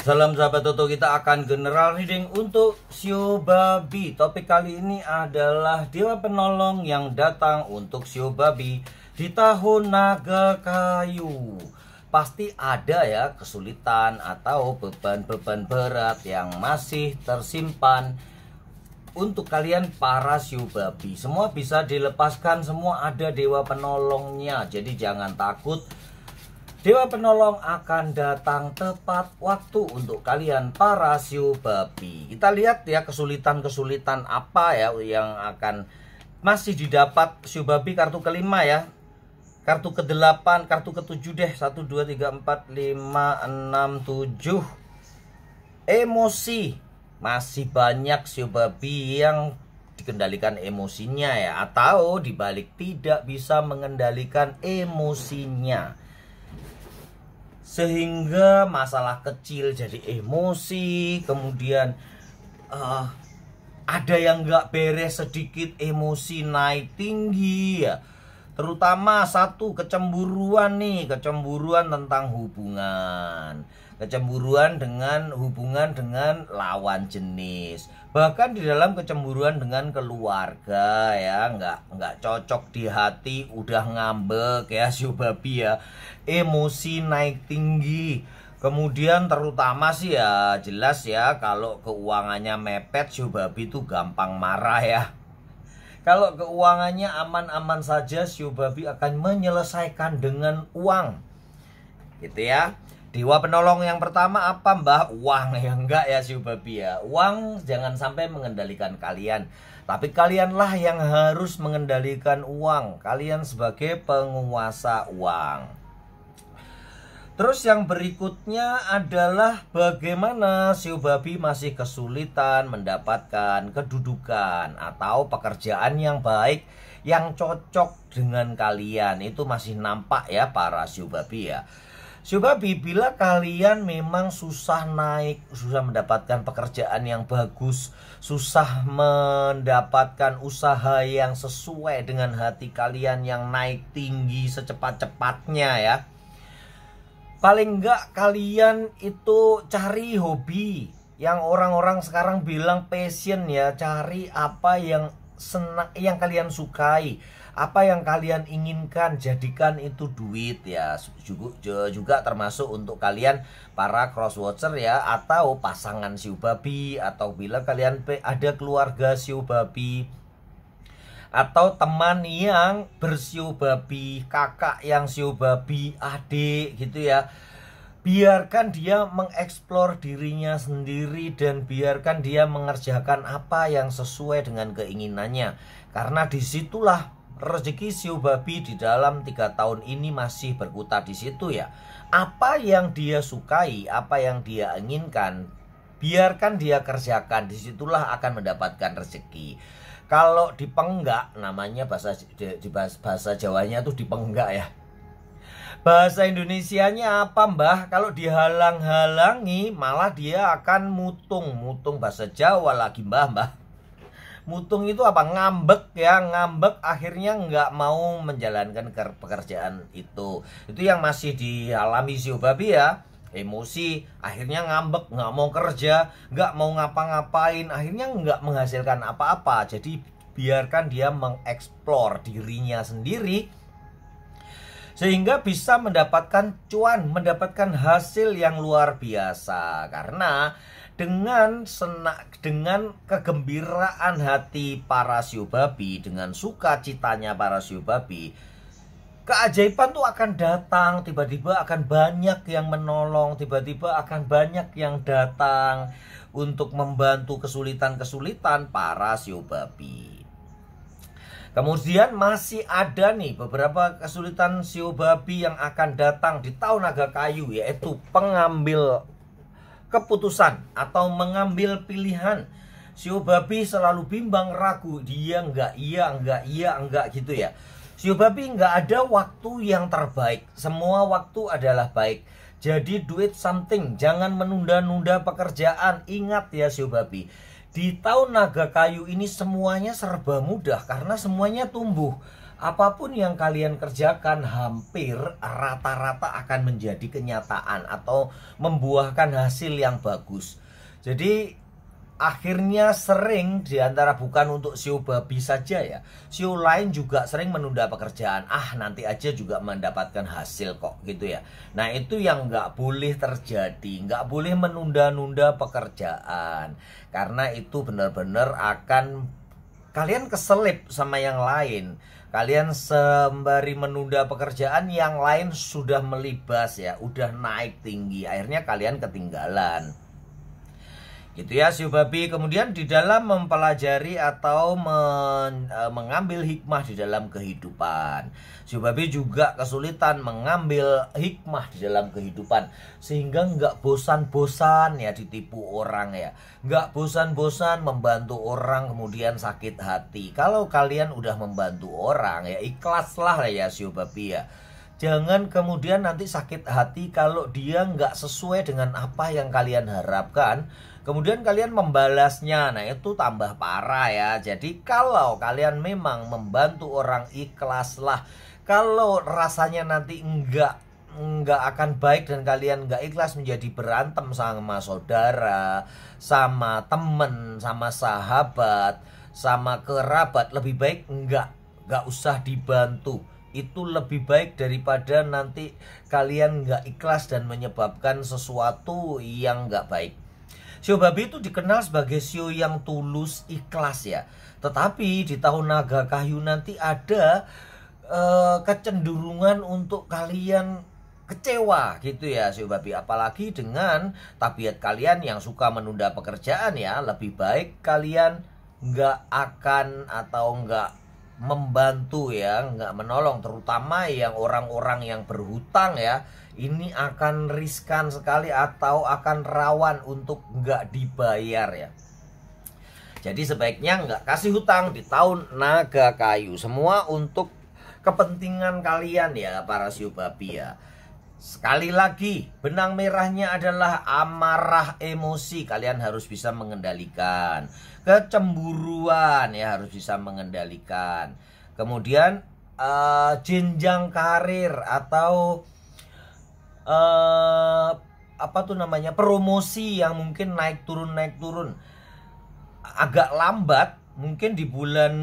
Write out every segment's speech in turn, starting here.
Salam sahabat Toto, kita akan general reading untuk Shio Babi. Topik kali ini adalah dewa penolong yang datang untuk Shio Babi di tahun naga kayu. Pasti ada ya kesulitan atau beban-beban berat yang masih tersimpan untuk kalian para Shio Babi. Semua bisa dilepaskan, semua ada dewa penolongnya. Jadi jangan takut. Dewa penolong akan datang tepat waktu untuk kalian para Shio Babi. Kita lihat ya kesulitan-kesulitan apa ya yang akan masih didapat Shio Babi kartu kelima ya. Kartu ke-8, kartu ke-7 deh. 1 2 3 4 5 6 7. Emosi. Masih banyak Shio Babi yang dikendalikan emosinya ya, atau dibalik tidak bisa mengendalikan emosinya, sehingga masalah kecil jadi emosi. Kemudian ada yang nggak beres sedikit, emosi naik tinggi ya. Terutama satu, kecemburuan nih, kecemburuan tentang hubungan, kecemburuan dengan hubungan dengan lawan jenis, bahkan di dalam kecemburuan dengan keluarga ya, nggak cocok di hati, udah ngambek ya Shio Babi ya, emosi naik tinggi. Kemudian terutama sih ya jelas ya, kalau keuangannya mepet Shio Babi itu gampang marah ya. Kalau keuangannya aman-aman saja, Shio Babi akan menyelesaikan dengan uang, gitu ya. Dewa penolong yang pertama apa Mbah? Uang ya, enggak ya Shio Babi ya. Uang jangan sampai mengendalikan kalian, tapi kalianlah yang harus mengendalikan uang. Kalian sebagai penguasa uang. Terus yang berikutnya adalah bagaimana Shio Babi masih kesulitan mendapatkan kedudukan atau pekerjaan yang baik yang cocok dengan kalian. Itu masih nampak ya para Shio Babi ya. Shio Babi, bila kalian memang susah naik, susah mendapatkan pekerjaan yang bagus, susah mendapatkan usaha yang sesuai dengan hati kalian yang naik tinggi secepat-cepatnya ya, paling enggak kalian itu cari hobi yang orang-orang sekarang bilang passion ya. Cari apa yang senang, yang kalian sukai, apa yang kalian inginkan, jadikan itu duit ya. Juga termasuk untuk kalian para crosswatcher ya, atau pasangan Shio Babi, atau bila kalian ada keluarga Shio Babi, atau teman yang berShio Babi, kakak yang Shio Babi, adik gitu ya. Biarkan dia mengeksplor dirinya sendiri dan biarkan dia mengerjakan apa yang sesuai dengan keinginannya. Karena disitulah rezeki Shio Babi di dalam 3 tahun ini masih berkutat di situ ya. Apa yang dia sukai, apa yang dia inginkan, biarkan dia kerjakan. Disitulah akan mendapatkan rezeki. Kalau dipenggak, namanya bahasa Jawanya tuh dipenggak ya. Bahasa Indonesianya apa Mbah? Kalau dihalang-halangi malah dia akan mutung. Mutung bahasa Jawa lagi Mbah. Mutung itu apa? Ngambek ya. Ngambek akhirnya nggak mau menjalankan pekerjaan itu. Itu yang masih dialami Shio Babi ya. Emosi, akhirnya ngambek, nggak mau kerja, nggak mau ngapa-ngapain, akhirnya nggak menghasilkan apa-apa. Jadi biarkan dia mengeksplor dirinya sendiri, sehingga bisa mendapatkan cuan, mendapatkan hasil yang luar biasa. Karena dengan kegembiraan hati para Shio Babi, dengan sukacitanya para Shio Babi, keajaiban tuh akan datang. Tiba-tiba akan banyak yang menolong, tiba-tiba akan banyak yang datang untuk membantu kesulitan-kesulitan para Shio Babi. Kemudian masih ada nih beberapa kesulitan Shio Babi yang akan datang di tahun naga kayu, yaitu pengambil keputusan atau mengambil pilihan. Shio Babi selalu bimbang ragu, dia enggak gitu ya. Shio Babi nggak ada waktu yang terbaik, semua waktu adalah baik. Jadi do it something, jangan menunda-nunda pekerjaan. Ingat ya Shio Babi, di tahun naga kayu ini semuanya serba mudah karena semuanya tumbuh. apapun yang kalian kerjakan hampir rata-rata akan menjadi kenyataan atau membuahkan hasil yang bagus. Jadi akhirnya sering diantara bukan untuk sio babi saja ya, sio lain juga sering menunda pekerjaan. Nanti aja juga mendapatkan hasil kok gitu ya. Nah itu yang nggak boleh terjadi, nggak boleh menunda-nunda pekerjaan, karena itu benar-benar akan kalian keselip sama yang lain. Kalian sembari menunda pekerjaan, yang lain sudah melibas ya, udah naik tinggi, akhirnya kalian ketinggalan. Gitu ya sio babi. Kemudian di dalam mempelajari atau mengambil hikmah di dalam kehidupan, sio babi juga kesulitan mengambil hikmah di dalam kehidupan, sehingga nggak bosan-bosan ya ditipu orang ya, nggak bosan-bosan membantu orang kemudian sakit hati. Kalau kalian udah membantu orang ya ikhlaslah ya sio babi ya. Jangan kemudian nanti sakit hati kalau dia nggak sesuai dengan apa yang kalian harapkan, kemudian kalian membalasnya. Nah itu tambah parah ya. Jadi kalau kalian memang membantu orang, ikhlaslah. Kalau rasanya nanti nggak akan baik dan kalian nggak ikhlas, menjadi berantem sama saudara, sama temen, sama sahabat, sama kerabat, lebih baik nggak usah dibantu. Itu lebih baik daripada nanti kalian nggak ikhlas dan menyebabkan sesuatu yang nggak baik. Sio babi itu dikenal sebagai sio yang tulus, ikhlas ya. Tetapi di tahun naga kayu nanti ada kecenderungan untuk kalian kecewa gitu ya sio babi. Apalagi dengan tabiat kalian yang suka menunda pekerjaan ya. Lebih baik kalian nggak akan atau nggak membantu ya, nggak menolong, terutama yang orang-orang yang berhutang ya. Ini akan riskan sekali atau akan rawan untuk nggak dibayar ya. Jadi sebaiknya nggak kasih hutang di tahun naga kayu. Semua untuk kepentingan kalian ya para sio babi ya. Sekali lagi, benang merahnya adalah amarah emosi. Kalian harus bisa mengendalikan. Kecemburuan ya harus bisa mengendalikan. Kemudian jenjang karir atau apa tuh namanya, promosi yang mungkin naik turun agak lambat. Mungkin di bulan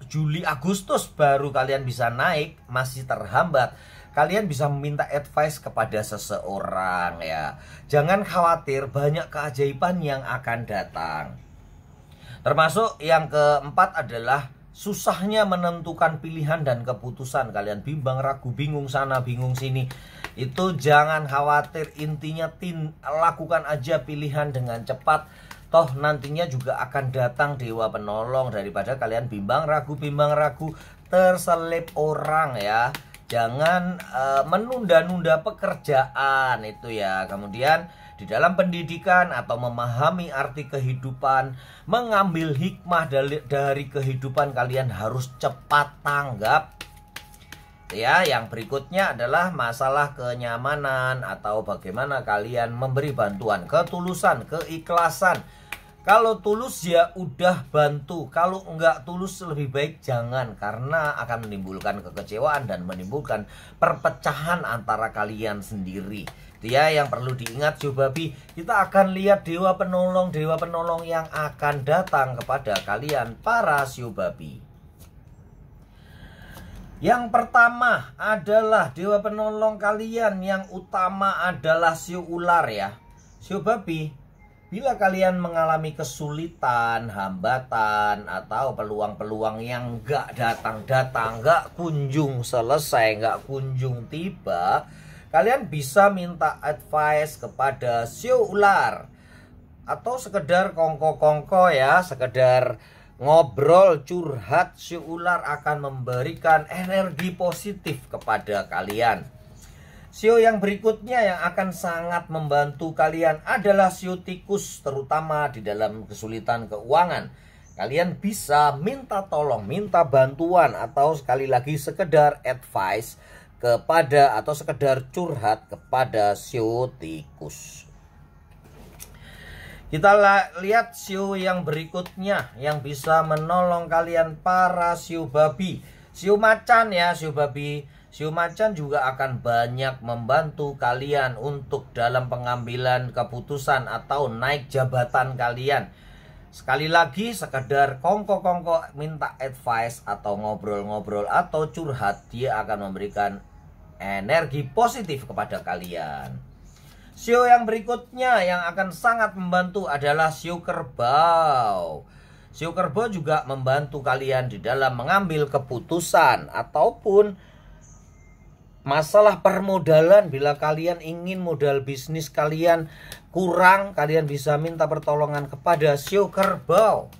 Juli Agustus baru kalian bisa naik, masih terhambat. Kalian bisa meminta advice kepada seseorang ya. Jangan khawatir, banyak keajaiban yang akan datang. Termasuk yang keempat adalah susahnya menentukan pilihan dan keputusan. Kalian bimbang, ragu, bingung sana, bingung sini. Itu jangan khawatir, intinya lakukan aja pilihan dengan cepat. Toh nantinya juga akan datang dewa penolong, daripada kalian bimbang ragu terselip orang ya. Jangan menunda-nunda pekerjaan itu ya. Kemudian di dalam pendidikan atau memahami arti kehidupan, mengambil hikmah dari kehidupan, kalian harus cepat tanggap. Ya, yang berikutnya adalah masalah kenyamanan atau bagaimana kalian memberi bantuan, ketulusan, keikhlasan. Kalau tulus ya udah bantu, kalau enggak tulus lebih baik jangan, karena akan menimbulkan kekecewaan dan menimbulkan perpecahan antara kalian sendiri. Dia yang perlu diingat sio babi, kita akan lihat dewa penolong yang akan datang kepada kalian para sio babi. Yang pertama adalah dewa penolong kalian yang utama adalah sio ular ya. Sio babi, bila kalian mengalami kesulitan, hambatan, atau peluang-peluang yang gak datang-datang, gak kunjung selesai, gak kunjung tiba, kalian bisa minta advice kepada sio ular. Atau sekedar kongko-kongko ya, sekedar ngobrol, curhat, sio ular akan memberikan energi positif kepada kalian. Sio yang berikutnya yang akan sangat membantu kalian adalah sio tikus, terutama di dalam kesulitan keuangan. Kalian bisa minta tolong, minta bantuan, atau sekali lagi sekedar advice kepada atau sekedar curhat kepada sio tikus. Kita lihat sio yang berikutnya yang bisa menolong kalian para sio babi. Shio macan ya, shio babi. Shio macan juga akan banyak membantu kalian untuk dalam pengambilan keputusan atau naik jabatan kalian. Sekali lagi, sekedar kongko-kongko minta advice atau ngobrol-ngobrol atau curhat, dia akan memberikan energi positif kepada kalian. Shio yang berikutnya yang akan sangat membantu adalah shio kerbau. Shio kerbau juga membantu kalian di dalam mengambil keputusan ataupun masalah permodalan. Bila kalian ingin modal bisnis kalian kurang, kalian bisa minta pertolongan kepada shio kerbau.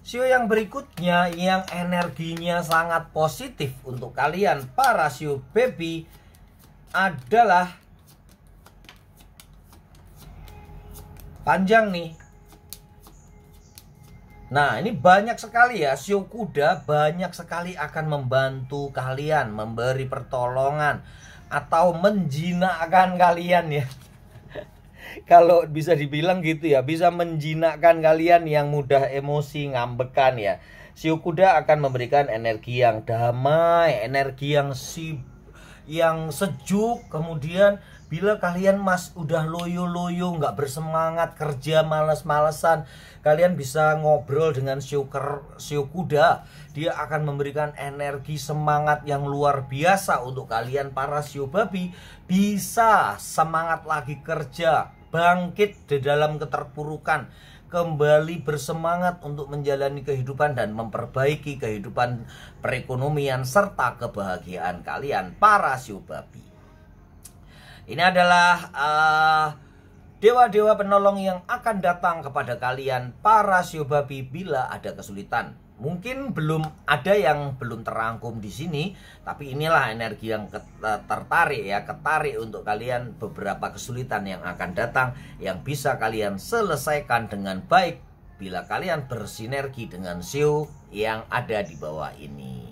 Shio yang berikutnya yang energinya sangat positif untuk kalian para shio baby adalah panjang nih. Nah, ini banyak sekali ya, shio kuda banyak sekali akan membantu kalian, memberi pertolongan atau menjinakkan kalian ya. Kalau bisa dibilang gitu ya, bisa menjinakkan kalian yang mudah emosi, ngambekan ya. Shio kuda akan memberikan energi yang damai, energi yang sejuk. Kemudian bila kalian udah loyo-loyo, nggak bersemangat kerja, males-malesan, kalian bisa ngobrol dengan shio kuda. Dia akan memberikan energi semangat yang luar biasa untuk kalian para shio babi. Bisa semangat lagi kerja, bangkit di dalam keterpurukan, kembali bersemangat untuk menjalani kehidupan dan memperbaiki kehidupan perekonomian serta kebahagiaan kalian para shio babi. Ini adalah dewa-dewa penolong yang akan datang kepada kalian para shio babi bila ada kesulitan. Mungkin belum ada yang belum terangkum di sini, tapi inilah energi yang ketarik untuk kalian beberapa kesulitan yang akan datang yang bisa kalian selesaikan dengan baik bila kalian bersinergi dengan shio yang ada di bawah ini.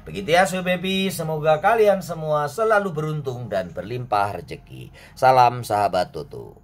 Begitu ya shio baby, semoga kalian semua selalu beruntung dan berlimpah rezeki. Salam sahabat Tutu.